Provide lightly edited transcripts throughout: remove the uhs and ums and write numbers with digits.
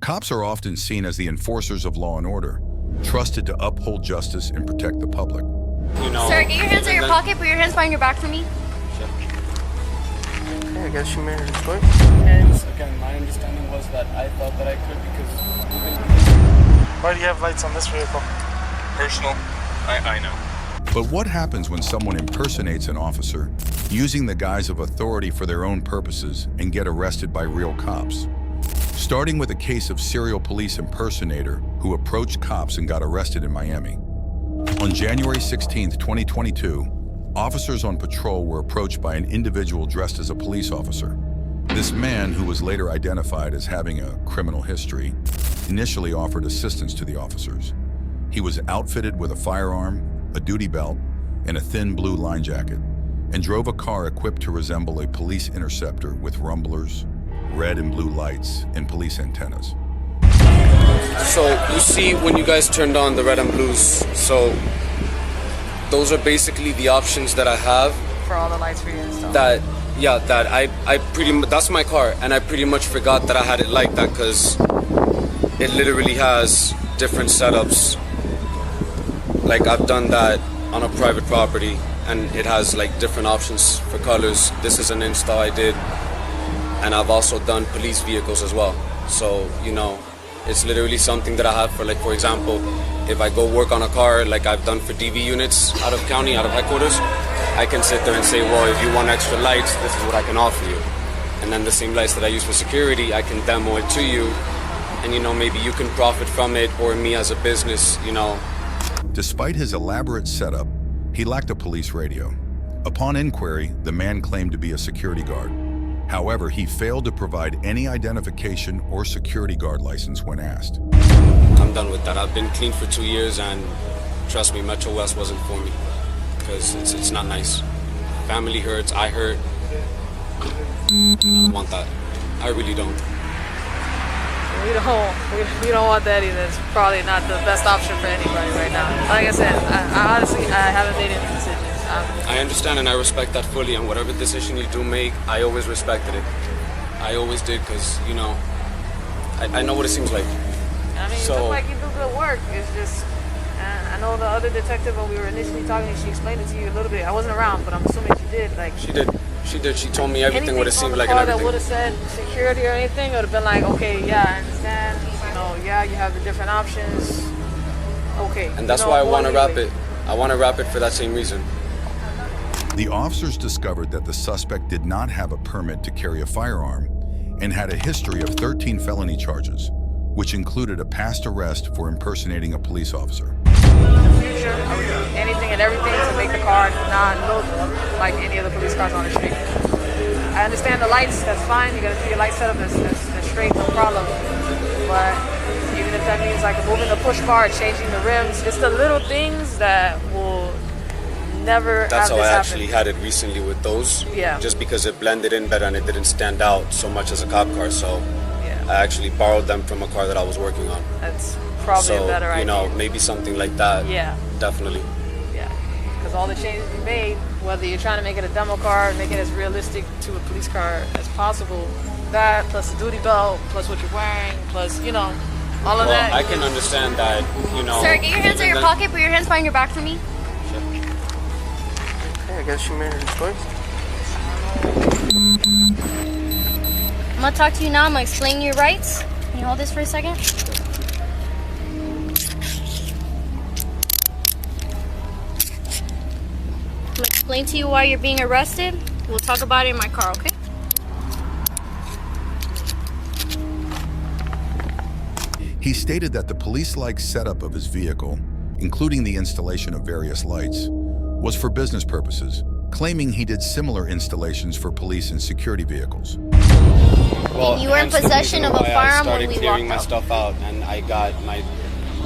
Cops are often seen as the enforcers of law and order, trusted to uphold justice and protect the public. Sir, get your hands in your pocket, put your hands behind your back for me. Okay, I guess you made a choice. And again, my understanding was that I thought that I could because... Why do you have lights on this vehicle? Personal. I know. But what happens when someone impersonates an officer, using the guise of authority for their own purposes, and get arrested by real cops? Starting with a case of serial police impersonator who approached cops and got arrested in Miami. On January 16, 2022, officers on patrol were approached by an individual dressed as a police officer. This man, who was later identified as having a criminal history, initially offered assistance to the officers. He was outfitted with a firearm, a duty belt, and a thin blue line jacket, and drove a car equipped to resemble a police interceptor with rumblers, red and blue lights, and police antennas. So you see when you guys turned on the red and blues, so those are basically the options that I have. For all the lights for you and stuff. That's my car, and I pretty much forgot that I had it like that because it literally has different setups. Like I've done that on a private property, and it has like different options for colors. This is an install I did, and I've also done police vehicles as well. So, it's literally something that I have for, like, for example, if I go work on a car like I've done for DV units out of county, out of headquarters, I can sit there and say, well, if you want extra lights, this is what I can offer you. And then the same lights that I use for security, I can demo it to you, and maybe you can profit from it, or me as a business, Despite his elaborate setup, he lacked a police radio. Upon inquiry, the man claimed to be a security guard. However, he failed to provide any identification or security guard license when asked. I'm done with that. I've been clean for 2 years, and trust me, Metro West wasn't for me, because it's not nice. Family hurts, I hurt. I don't want that. I really don't. We don't want that either. It's probably not the best option for anybody right now. Like I said, I honestly haven't made any decisions. I understand and I respect that fully, and whatever decision you do make, I always respected it. I always did, because, I know what it seems like. I mean, so, you look like you do good work. It's just, I know the other detective, when we were initially talking, she explained it to you a little bit. I wasn't around, but I'm assuming she did. Like She did. She told me everything what it seemed like and everything. That would have said security or anything, it would have been like, okay, yeah, I understand. Yeah, you have the different options. Okay. And that's why I want to wrap it. I want to wrap it for that same reason. The officers discovered that the suspect did not have a permit to carry a firearm and had a history of 13 felony charges, which included a past arrest for impersonating a police officer. In the future, I would do anything and everything to make the car not look like any of the police cars on the street. I understand the lights, that's fine. You gotta do your light setup that's straight, no problem. But even if that means like moving the push bar, changing the rims, it's the little things that will never That's have how this I happen. actually had it recently with those. Yeah. Just because it blended in better and it didn't stand out so much as a cop car. So Yeah. I actually borrowed them from a car that I was working on. That's probably a better idea. Maybe something like that. Yeah. Definitely. Yeah, because all the changes you made, whether you're trying to make it a demo car, make it as realistic to a police car as possible, that plus the duty belt, plus what you're wearing, plus, all of that. I can understand that, Sir, get your hands in your pocket, put your hands behind your back for me. Okay, I guess you made a choice. I'm gonna talk to you now. I'm gonna explain your rights. Can you hold this for a second? I'm gonna explain to you why you're being arrested. We'll talk about it in my car, okay? He stated that the police-like setup of his vehicle, including the installation of various lights, was for business purposes, claiming he did similar installations for police and security vehicles. Well, You were in hence the possession reason of a why firearm I when started we clearing walked my out. stuff out, and I got my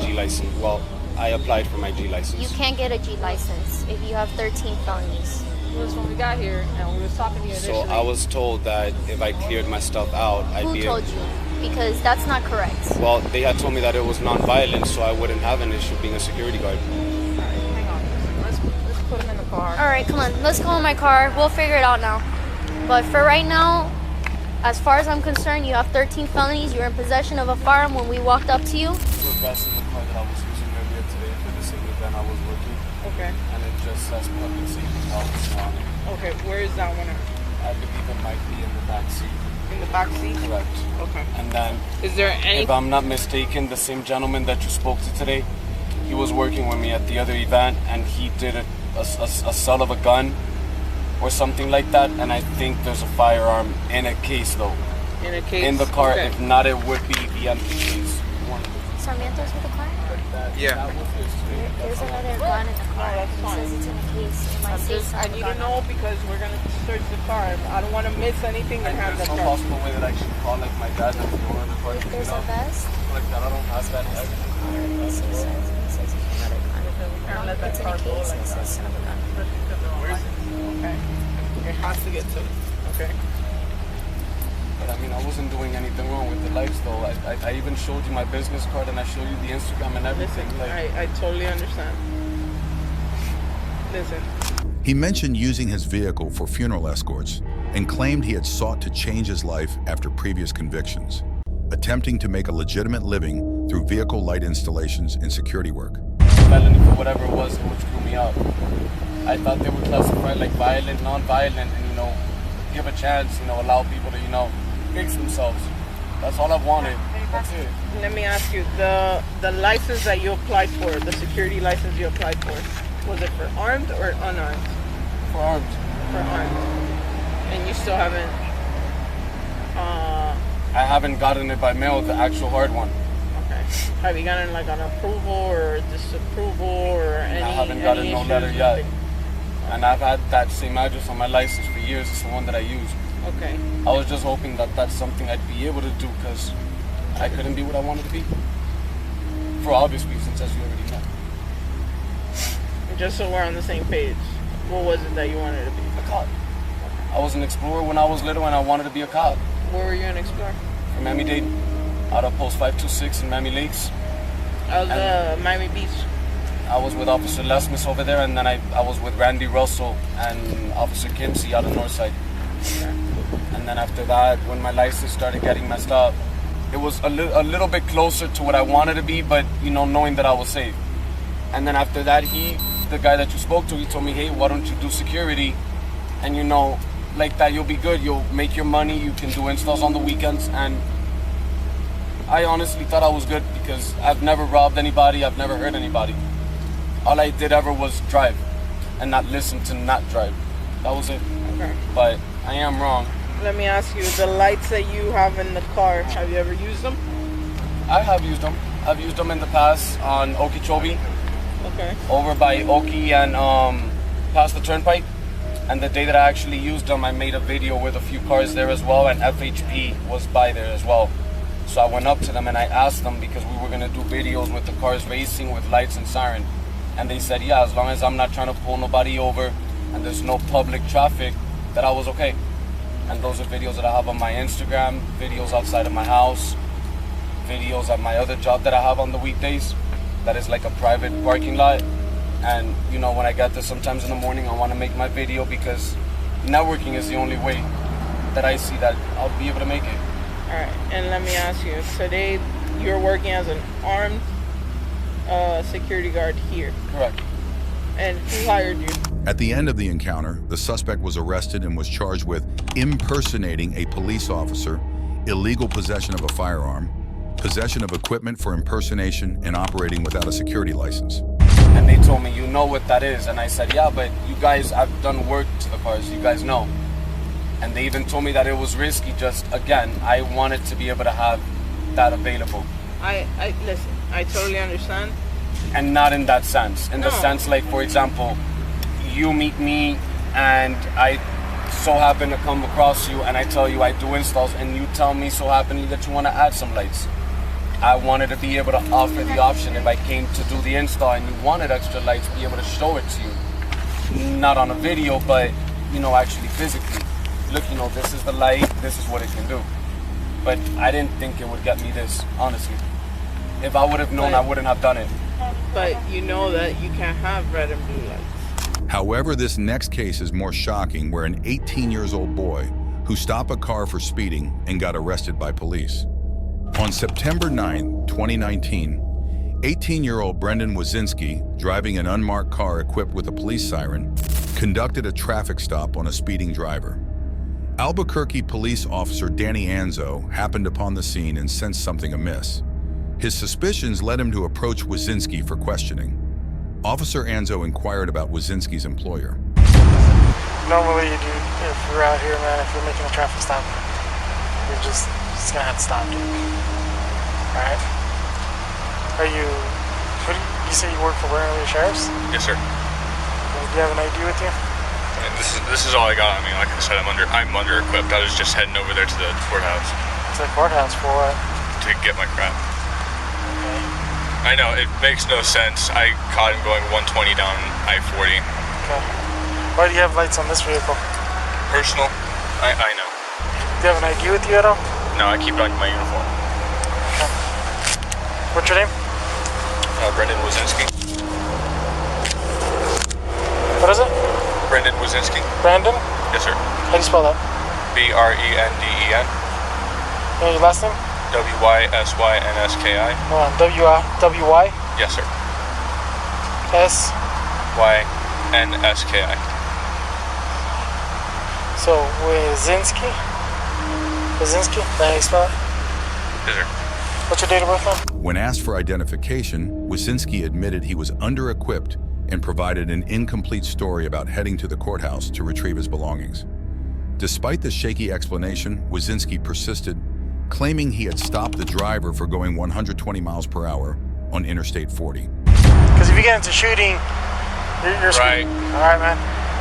G license. Well, I applied for my G license. You can't get a G license if you have 13 felonies. It was when we got here and we were talking to you initially. So I was told that if I cleared my stuff out, I'd Who be told you? Because that's not correct. Well, they had told me that it was non-violent, so I wouldn't have an issue being a security guard. Hang on. Let's put him in the car. All right, come on. Let's go in my car. We'll figure it out now. But for right now, As far as I'm concerned, you have 13 felonies. You were in possession of a firearm when we walked up to you. We're passing the car that I was using earlier today for the same event I was working. Okay. And it just says public safety officer on it. Okay, where is that one at? I believe it might be in the back seat. In the back seat? Correct. Okay. And then, Is there any... if I'm not mistaken, the same gentleman that you spoke to today, he was working with me at the other event, and he did a sell of a gun or something like that, and I think there's a firearm in a case though. In a case? In the car. Okay. If not, it would be the empty case. Sarmiento's with the car? Yeah. There's another gun in the car. Oh, that's It fine. says it's in a case. It might say I need to gun. know because we're going to search the car. I don't want to miss anything and have the There's no car. possible way that I should call like my dad that's the owner of the car. If there's a vest, Like that, I don't have that. it says it's another gun. Let that It's in car a go case. like It says son of a gun. Okay. It has to get to it. Okay. But I mean, I wasn't doing anything wrong with the lights though. I even showed you my business card and I showed you the Instagram and everything. Listen, Like, I totally understand. Listen, He mentioned using his vehicle for funeral escorts and claimed he had sought to change his life after previous convictions, attempting to make a legitimate living through vehicle light installations and security work. felony for whatever it was, it would screw me up. I thought they would classify like violent, non-violent, and give a chance, allow people to, fix themselves. That's all I've wanted. That's it. let me ask you, the license that you applied for, the security license you applied for, was it for armed or unarmed? For armed. For armed. And you still haven't, I haven't gotten it by mail, the actual hard one. okay. Have you gotten like an approval or disapproval or any? I haven't gotten no issues letter with yet. it? And I've had that same address on my license for years. It's the one that I use. Okay. I was just hoping that that's something I'd be able to do because I couldn't be what I wanted to be. For obvious reasons, as you already know. Just so we're on the same page, what was it that you wanted to be? A cop. I was an explorer when I was little and I wanted to be a cop. Where were you an explorer? From Miami-Dade, out of post 526 in Miami Lakes. I was Miami Beach. I was with Officer Lesmus over there, and then I was with Randy Russell and Officer Kimsey out of Northside. And then after that, when my license started getting messed up, it was a little bit closer to what I wanted to be, but knowing that I was safe. And then after that, the guy that you spoke to, he told me, hey, why don't you do security? And like that, you'll be good. You'll make your money. You can do installs on the weekends. And I honestly thought I was good because I've never robbed anybody. I've never hurt anybody. All I did ever was drive and not listen to not drive. That was it. Okay. But I am wrong. Let me ask you, the lights that you have in the car, have you ever used them? I have used them. I've used them in the past on Okeechobee, Okay. over by Okie and past the turnpike. And the day that I actually used them, I made a video with a few cars there as well, and FHP was by there as well. So I went up to them and I asked them because we were gonna do videos with the cars racing with lights and siren. And they said, yeah, as long as I'm not trying to pull nobody over and there's no public traffic, that I was okay. And those are videos that I have on my Instagram, videos outside of my house, videos at my other job that I have on the weekdays. That is like a private parking lot. And when I get there sometimes in the morning, I want to make my video because networking is the only way that I see that I'll be able to make it. All right. And let me ask you, today you're working as an armed security guard here. Correct. And who hired you? At the end of the encounter, the suspect was arrested and was charged with impersonating a police officer, illegal possession of a firearm, possession of equipment for impersonation, and operating without a security license. And they told me, you know what that is? And I said, yeah, but you guys, I've done work to the cars, you guys know. And they even told me that it was risky, just, again, I wanted to be able to have that available. I listen, I totally understand. And not in that sense. In the No. sense, like, for example, you meet me and I so happen to come across you and I tell you I do installs and you tell me so happily that you want to add some lights. I wanted to be able to offer the option if I came to do the install and you wanted extra lights, be able to show it to you. Not on a video, but, actually physically. Look, this is the light, this is what it can do. But I didn't think it would get me this, honestly. If I would have known, I wouldn't have done it. But you know that you can't have red and blue lights. However, this next case is more shocking, where an 18-year-old boy who stopped a car for speeding and got arrested by police. On September 9, 2019, 18-year-old Brenden Wysynski, driving an unmarked car equipped with a police siren, conducted a traffic stop on a speeding driver. Albuquerque police officer Danny Anzo happened upon the scene and sensed something amiss. His suspicions led him to approach Wysynski for questioning. Officer Anzo inquired about Wysynski's employer. Normally, dude, if you're out here, man, if you're making a traffic stop, you're just gonna have to stop, dude. Alright? Are you, you say you work for Brenden Sheriff's? Yes, sir. Do you have an ID with you? And this is all I got. I mean, like I said, I'm under equipped. I was just heading over there to the courthouse To the courthouse for what? to get my crap. Okay. I know it makes no sense. I caught him going 120 down I-40. Okay. Why do you have lights on this vehicle? Personal. I know. Do you have an ID with you at all? No, I keep it on my uniform. Okay. What's your name? Brenden Wysynski. What is it? Brenden Wysynski. Brenden? Yes, sir. How do you spell that? Brenden. And your last name? Wysynski. Hold on. W-Y? Yes, sir. S? Wynski. So, Wysynski? Wysynski? How do you spell it? Yes, sir. What's your date of birth, man? When asked for identification, Wysynski admitted he was under-equipped and provided an incomplete story about heading to the courthouse to retrieve his belongings. Despite the shaky explanation, Wysynski persisted, claiming he had stopped the driver for going 120 miles per hour on Interstate 40. Because if you get into shooting, you're Right. screwed. Alright, man.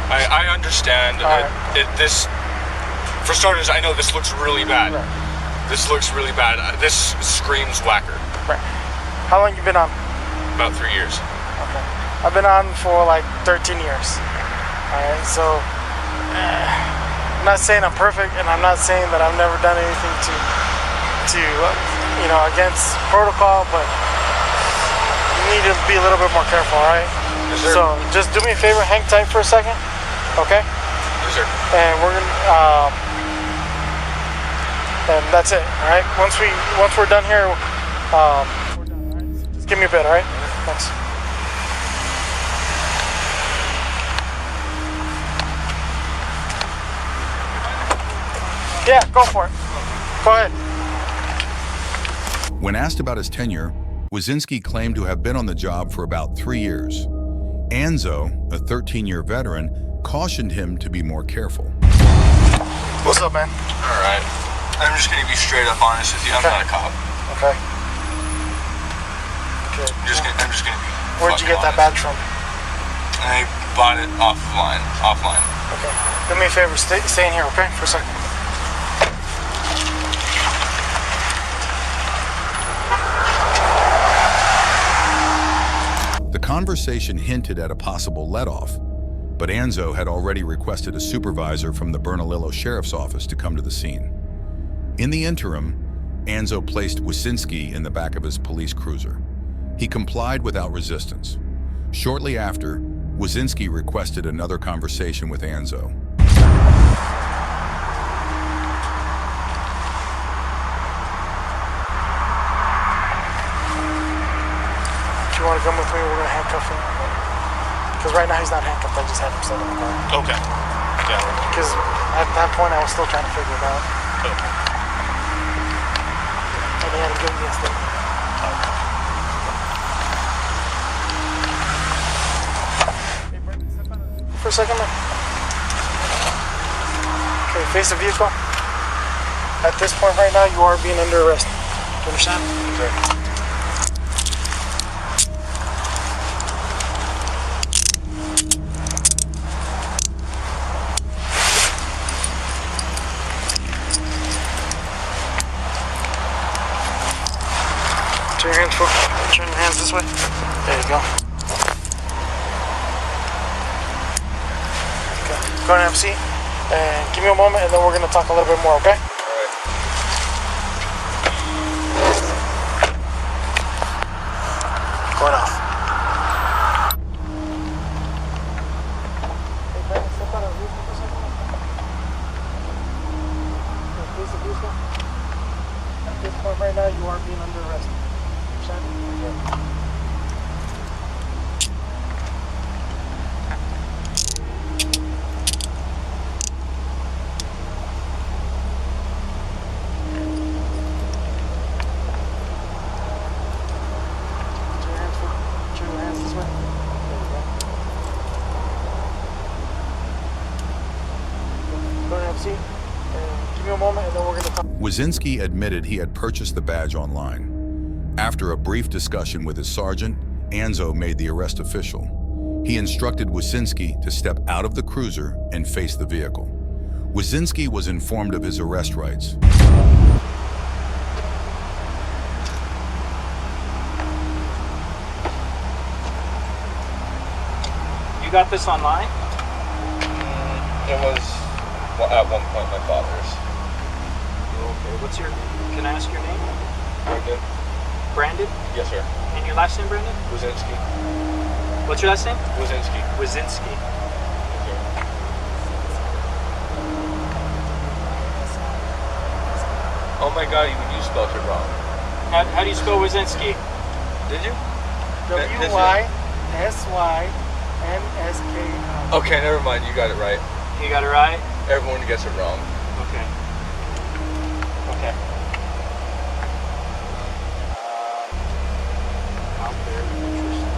I understand. Alright. This, for starters, I know this looks really bad. Right. This looks really bad. This screams whacker. Right. How long you been on? About 3 years. Okay. I've been on for like 13 years. Alright, so I'm not saying I'm perfect, and I'm not saying that I've never done anything to against protocol, but you need to be a little bit more careful, alright? Yes, sir. So just do me a favor, hang tight for a second, okay? Yes, sir. And we're gonna and that's it, alright? Once we're done here, just give me a bit, alright? Thanks. Yeah, go for it. Go ahead. When asked about his tenure, Wysynski claimed to have been on the job for about 3 years. Anzo, a 13-year veteran, cautioned him to be more careful. What's up, man? All right. I'm just gonna be straight up honest with you. I'm Okay. not a cop. Okay. Okay. I'm just gonna be. Where'd you get that fucking badge from? honest. I bought it offline. Okay. Do me a favor, stay in here, okay? For a second. The conversation hinted at a possible let-off, but Anzo had already requested a supervisor from the Bernalillo Sheriff's Office to come to the scene. In the interim, Anzo placed Wysynski in the back of his police cruiser. He complied without resistance. Shortly after, Wysynski requested another conversation with Anzo. If you want to come with me, we're going to handcuff him. Because right now he's not handcuffed, I just had him set in the car. Okay. Yeah. Because at that point I was still trying to figure it out. Okay. And he had to give me a statement. For a second, man. Okay, face the vehicle. At this point right now, you are being under arrest. Do you understand? Okay. Turn your hands forward. Turn your hands this way. There you go. Okay. Go and have a seat. And give me a moment, and then we're going to talk a little bit more, okay? Going off. Hey, Brenden, step out of the vehicle for a second. Wysynski admitted he had purchased the badge online. After a brief discussion with his sergeant, Anzo made the arrest official. He instructed Wysynski to step out of the cruiser and face the vehicle. Wysynski was informed of his arrest rights. You got this online? It was, well, at one point, my father's. Okay, can I ask your name? Brenden? Brandon? Yes, sir. And your last name, Brandon? Wysynski. What's your last name? Wysynski. Wysynski. Yes, sir. Oh my god, even you spelled it wrong. How do you spell Wysynski? Did you? Wysynski. Okay, never mind, you got it right. You got it right? Everyone gets it wrong. Okay. Okay. How very interesting.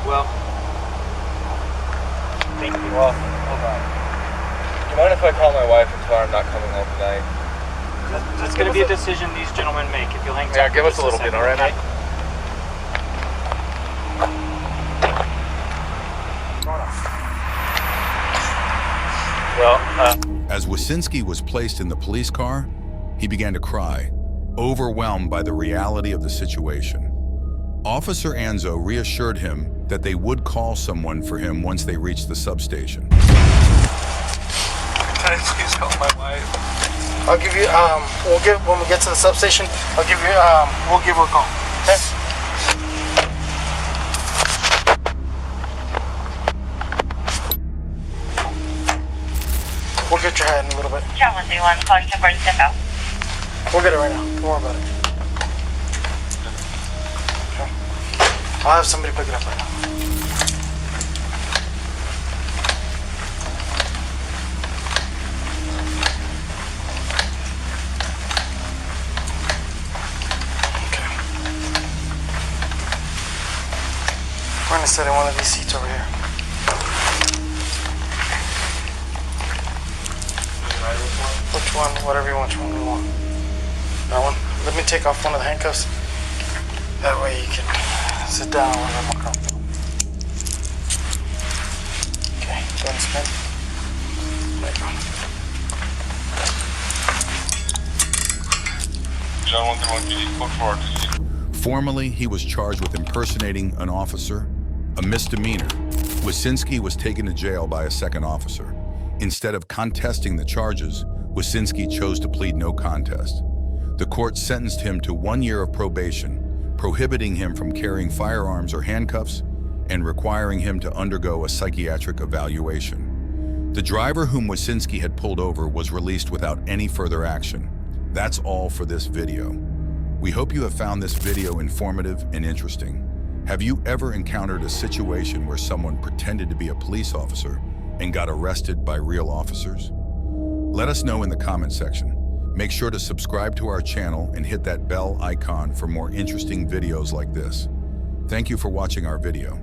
Well, thank you. Well, hold on. You mind if I call my wife and tell her I'm not coming home tonight? It's going to be a decision these gentlemen make. If you'll hang tight. Yeah, give for us a just little bit, second, all right, okay? mate? Well, As Wysynski was placed in the police car, he began to cry, overwhelmed by the reality of the situation. Officer Anzo reassured him that they would call someone for him once they reached the substation. can I please call my wife? I'll give you, when we get to the substation, I'll give you, we'll give her a call. Okay? We'll get your hat in a little bit. John 131, calling temporary step out. We'll get it right now. Don't worry about it. Okay. I'll have somebody pick it up right now. Okay. We're gonna sit in one of these seats over here. Which one? Whatever you want. Which one you want. That one? Let me take off one of the handcuffs. That way you can sit down a little bit more comfortable. Okay, go ahead and spin. There you go. Formally, he was charged with impersonating an officer, a misdemeanor. Wysynski was taken to jail by a second officer. Instead of contesting the charges, Wysynski chose to plead no contest. The court sentenced him to 1 year of probation, prohibiting him from carrying firearms or handcuffs, and requiring him to undergo a psychiatric evaluation. The driver whom Wysynski had pulled over was released without any further action. That's all for this video. We hope you have found this video informative and interesting. Have you ever encountered a situation where someone pretended to be a police officer and got arrested by real officers? Let us know in the comment section. Make sure to subscribe to our channel and hit that bell icon for more interesting videos like this. Thank you for watching our video.